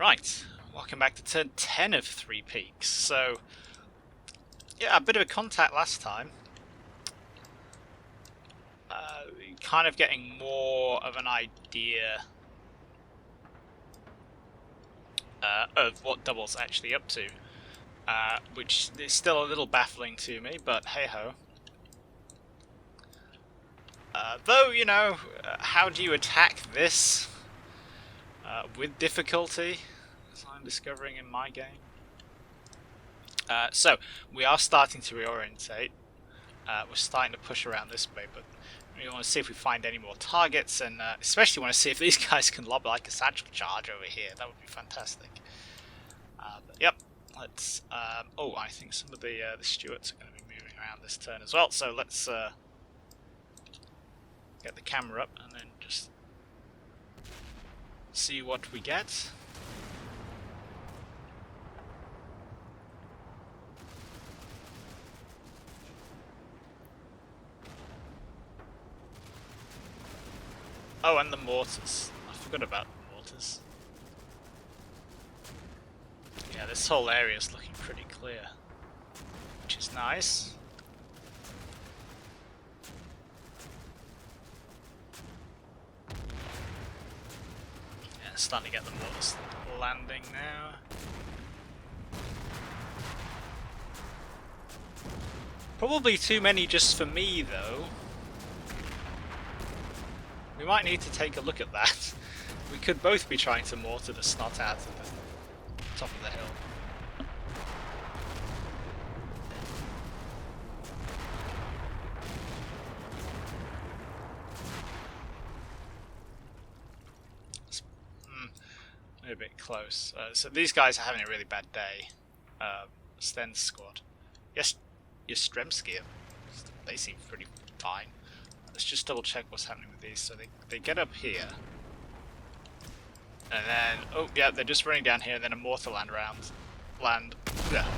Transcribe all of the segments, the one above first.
Right, welcome back to turn 10 of Three Peaks. So, yeah, a bit of a contact last time. Kind of getting more of an idea of what Double's actually up to, which is still a little baffling to me, but hey-ho. Though, you know, how do you attack this with difficulty, as I'm discovering in my game? So, we are starting to reorientate. We're starting to push around this way, but we want to see if we find any more targets, and especially want to see if these guys can lob like a satchel charge over here. That would be fantastic. But yep, let's. Oh, I think some of the Stuarts are going to be moving around this turn as well. So let's get the camera up and then just see what we get. Oh, and the mortars. I forgot about the mortars. Yeah, this whole area is looking pretty clear, which is nice. Yeah, starting to get the mortars landing now. Probably too many just for me, though. We might need to take a look at that. We could both be trying to mortar the snot out of the top of the hill. A bit close. So these guys are having a really bad day. Sten's squad. Yes, Ystremski, they seem pretty fine. Let's just double check what's happening with these. So they get up here, and then oh yeah, they're just running down here, and then a mortar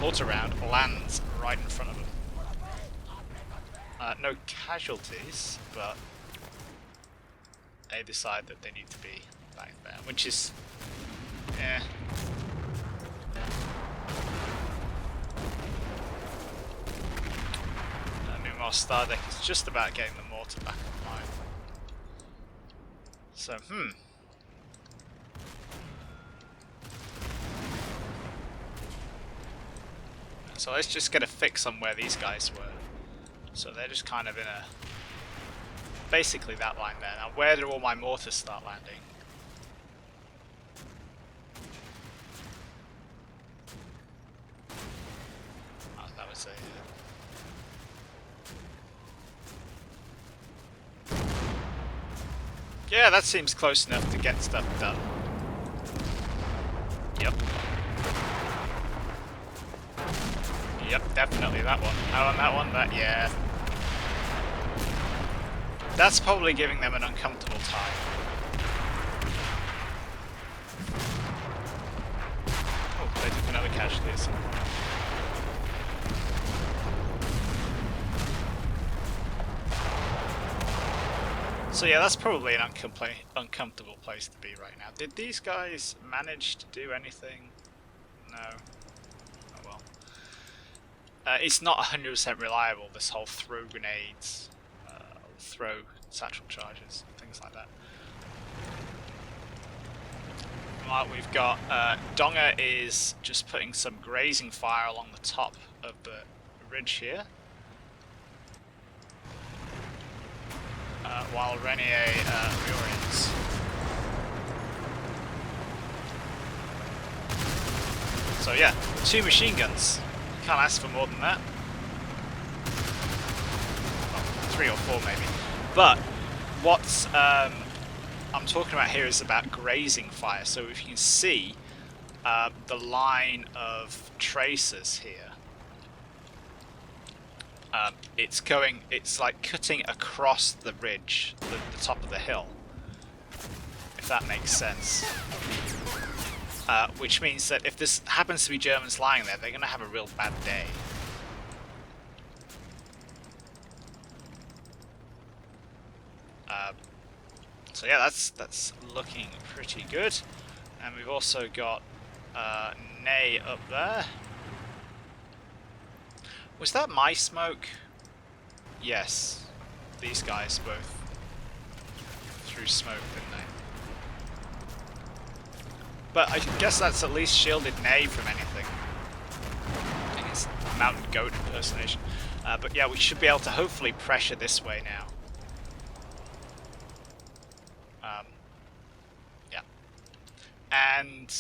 mortar round lands right in front of them. No casualties, but they decide that they need to be back there, which is Meanwhile, Stardek is just about getting the mortar back online. So, So let's just get a fix on where these guys were. So they're just kind of in a... basically that line there. Now, where do all my mortars start landing? Oh, that was a... Yeah, that seems close enough to get stuff done. Yep. Yep, definitely that one. How on that one? Yeah. That's probably giving them an uncomfortable time. Oh, they took another casualty at some point. So yeah, that's probably an uncomfortable place to be right now. Did these guys manage to do anything? No. Oh well. It's not 100% reliable, this whole throw grenades, throw satchel charges, things like that. Right, we've got Donga is just putting some grazing fire along the top of the ridge here. While Renier reorients. So yeah, 2 machine guns. Can't ask for more than that. Well, 3 or 4 maybe. But what I'm talking about here is about grazing fire. So if you can see the line of tracers here. It's like cutting across the ridge, the top of the hill, if that makes sense. Which means that if this happens to be Germans lying there, they're going to have a real bad day. So yeah, that's looking pretty good. And we've also got Nay up there. Was that my smoke? Yes. These guys both threw smoke, didn't they? But I guess that's at least shielded Nay from anything. I think it's Mountain Goat impersonation. But yeah, we should be able to hopefully pressure this way now. Yeah. And...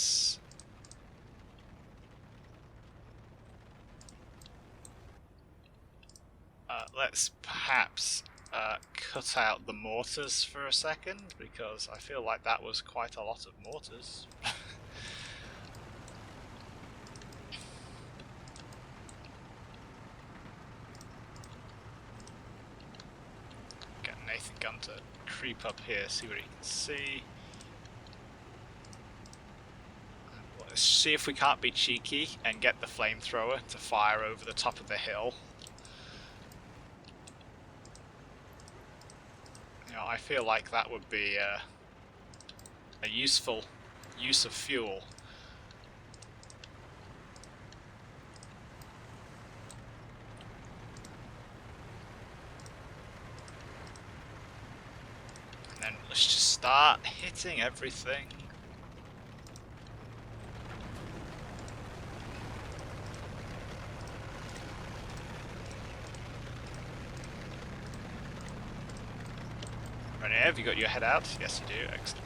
let's perhaps cut out the mortars for a second, because I feel like that was quite a lot of mortars. Get Nathan Gunn to creep up here, see what he can see. Let's see if we can't be cheeky and get the flamethrower to fire over the top of the hill. You know, I feel like that would be a useful use of fuel. And then let's just start hitting everything. Right, have you got your head out? Yes, you do. Excellent.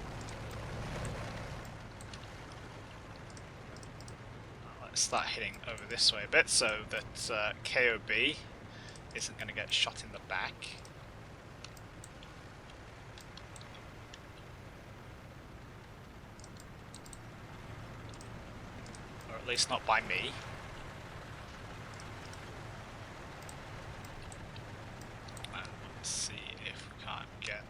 Let's start hitting over this way a bit so that KOB isn't going to get shot in the back. Or at least not by me. And let's see if we can't get...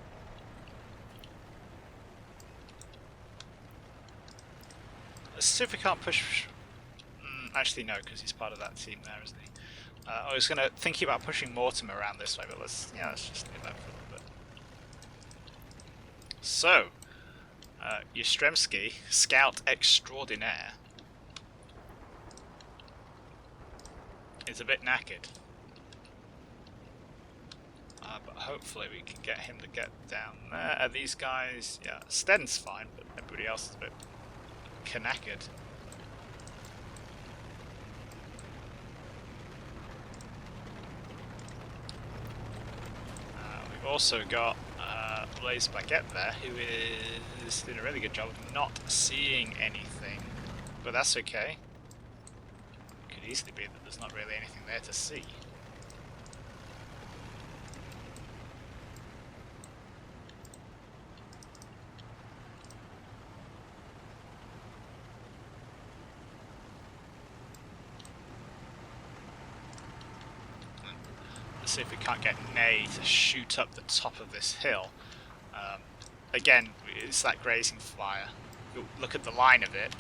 Let's see if we can't push... actually no, because he's part of that team there, isn't he? I was thinking about pushing Mortar around this way, but let's just leave that for a little bit. So, Ystremski, Scout Extraordinaire, is a bit knackered. But hopefully we can get him to get down there. These guys, yeah, Sten's fine, but everybody else is a bit knackered. We've also got Blaze Baguette there, who is doing a really good job of not seeing anything, but that's okay. It could easily be that there's not really anything there to see. See if we can't get Nay to shoot up the top of this hill. Again, it's that grazing fire. Look at the line of it.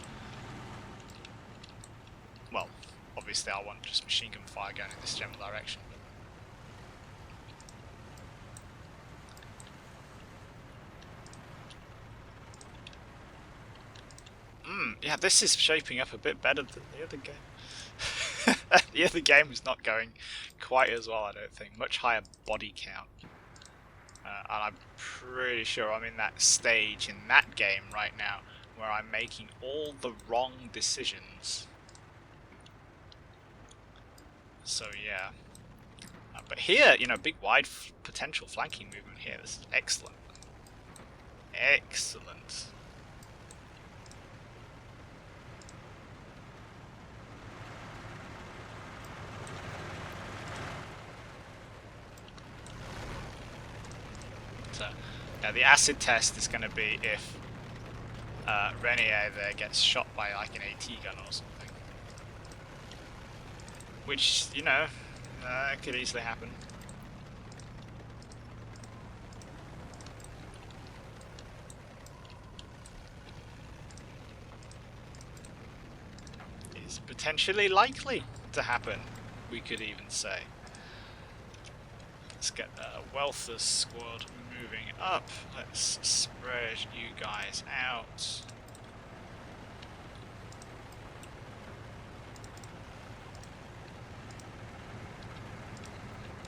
Well, obviously I want just machine gun fire going in this general direction. Yeah, this is shaping up a bit better than the other game. The other game was not going quite as well, I don't think. Much higher body count. And I'm pretty sure I'm in that stage in that game right now where I'm making all the wrong decisions. So yeah. But here, you know, big wide potential flanking movement here. This is excellent. Excellent. Now the acid test is going to be if Renier there gets shot by like an AT gun or something. Which, you know, could easily happen. Is potentially likely to happen, we could even say. Let's get Welther's squad moving up. Let's spread you guys out.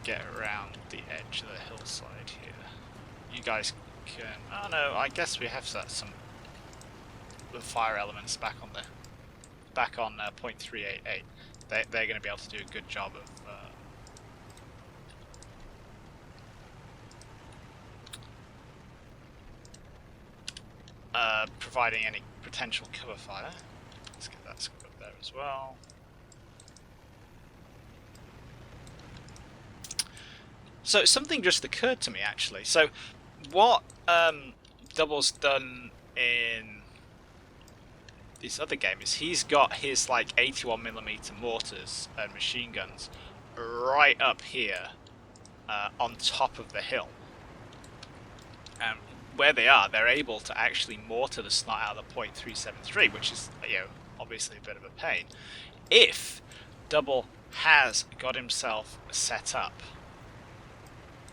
get around the edge of the hillside here. You guys can... Oh no, I guess we have some the fire elements back on 0.388. They're going to be able to do a good job of providing any potential cover fire. Let's get that squad up there as well. So something just occurred to me actually. So what Double's done in this other game is he's got his like 81mm mortars and machine guns right up here on top of the hill. And where they are, they're able to actually mortar the snot out of the .373, which is, you know, obviously a bit of a pain. If Double has got himself set up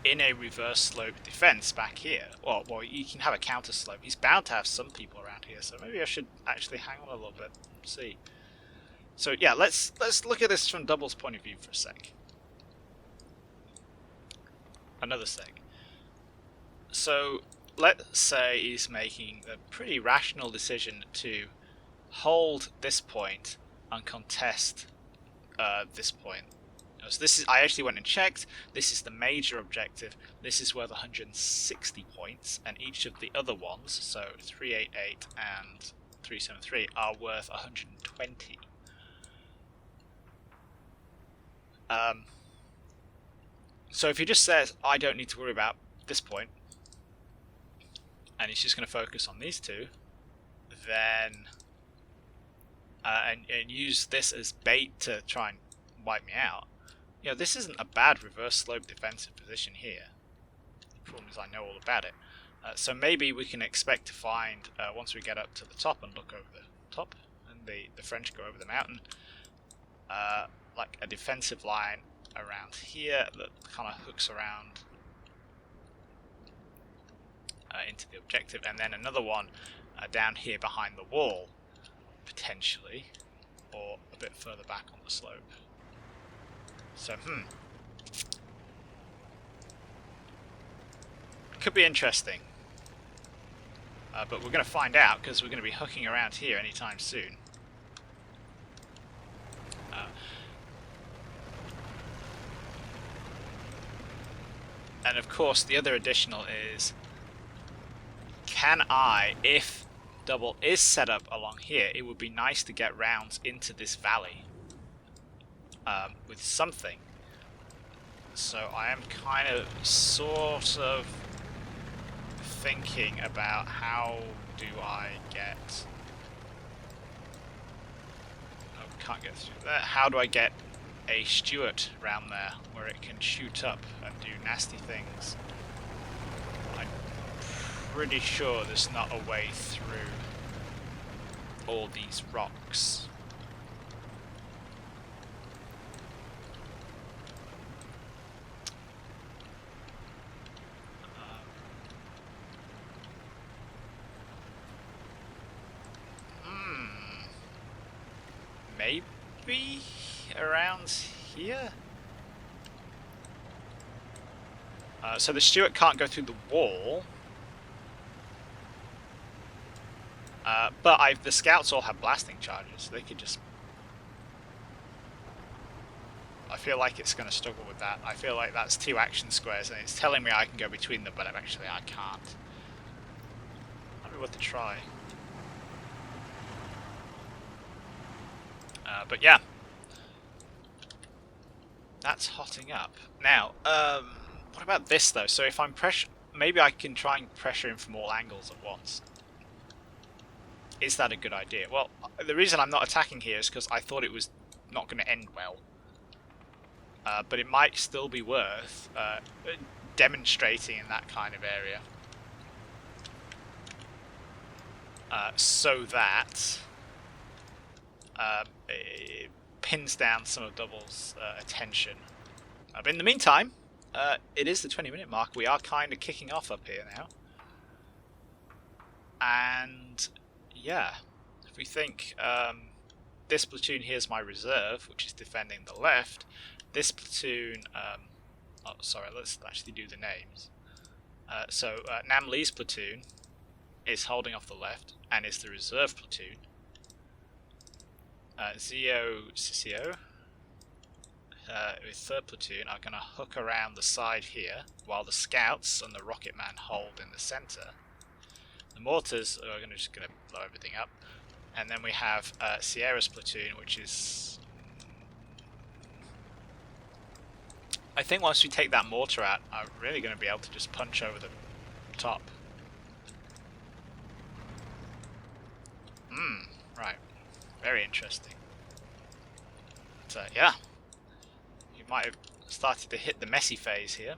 in a reverse slope defense back here, well, you can have a counter slope. He's bound to have some people around here, so maybe I should actually hang on a little bit and see. So yeah, let's look at this from Double's point of view for a sec. Another sec. So let's say he's making a pretty rational decision to hold this point and contest this point. So this is, I actually went and checked, this is the major objective, this is worth 160 points, and each of the other ones, so 388 and 373, are worth 120. So if he just says, I don't need to worry about this point, and he's just going to focus on these two, then and use this as bait to try and wipe me out. You know, this isn't a bad reverse slope defensive position here. The problem is I know all about it. So maybe we can expect to find, once we get up to the top and look over the top, and the French go over the mountain, like a defensive line around here that kind of hooks around into the objective, and then another one down here behind the wall, potentially, or a bit further back on the slope. So, could be interesting. But we're going to find out, because we're going to be hooking around here anytime soon. And of course, the other additional is, can I, if Double is set up along here, it would be nice to get rounds into this valley with something. So I am kind of sort of thinking about how do I get... Oh, can't get through there. How do I get a Stuart round there where it can shoot up and do nasty things? I'm pretty sure there's not a way through all these rocks. Maybe around here? So the Stuart can't go through the wall. But the scouts all have blasting charges, so they could just... I feel like it's going to struggle with that. I feel like that's 2 action squares, and it's telling me I can go between them, but actually I can't. Might be worth a try. But yeah, that's hotting up. Now, what about this though? So if I'm maybe I can try and pressure him from all angles at once. Is that a good idea? Well, the reason I'm not attacking here is because I thought it was not going to end well. But it might still be worth demonstrating in that kind of area. So that... it pins down some of Double's attention. But in the meantime, it is the 20-minute mark. We are kind of kicking off up here now. And yeah, if we think this platoon here is my reserve, which is defending the left, this platoon Oh, sorry, let's actually do the names. So Nam Lee's platoon is holding off the left and is the reserve platoon. Zio Sisio with 3rd platoon are going to hook around the side here, while the scouts and the rocket man hold in the center. The mortars are just going to blow everything up, and then we have Sierra's platoon, which is... I think once we take that mortar out, I'm really going to be able to just punch over the top. Right. Very interesting. But, yeah. You might have started to hit the messy phase here.